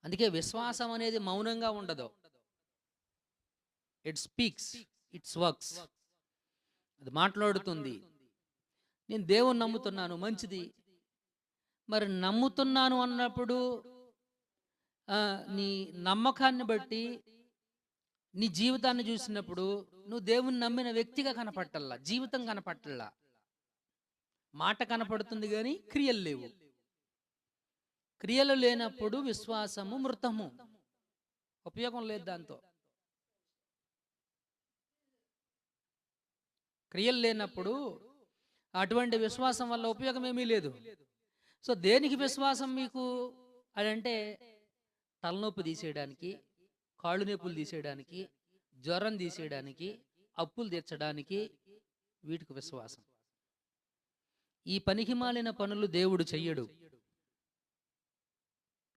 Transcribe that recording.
అందుకే విశ్వాసం అనేది మౌనంగా ఉండదు. It speaks, it's works. అది మాట్లాడుతుంది. నేను దేవుణ్ణి నమ్ముతున్నాను, మంచిది. మరి నమ్ముతున్నాను అన్నప్పుడు నీ నమ్మకాన్ని బట్టి నీ జీవితాన్ని చూసినప్పుడు నువ్వు దేవుణ్ణి నమ్మిన వ్యక్తిగా కనపట్టల్లా, జీవితం కనపట్టల్లా. మాట కనపడుతుంది కానీ క్రియలు లేవు. క్రియలు లేనప్పుడు విశ్వాసము మృతము, ఉపయోగం లేదు దాంతో. క్రియలు లేనప్పుడు అటువంటి విశ్వాసం వల్ల ఉపయోగం ఏమీ లేదు. సో దేనికి విశ్వాసం మీకు అని అంటే, తలనొప్పి తీసేయడానికి, కాళ్ళు నొప్పులు తీసేయడానికి, జ్వరం తీసేయడానికి, అప్పులు తీర్చడానికి, వీటికి విశ్వాసం. ఈ పనికి మాలిన పనులు దేవుడు చెయ్యడు.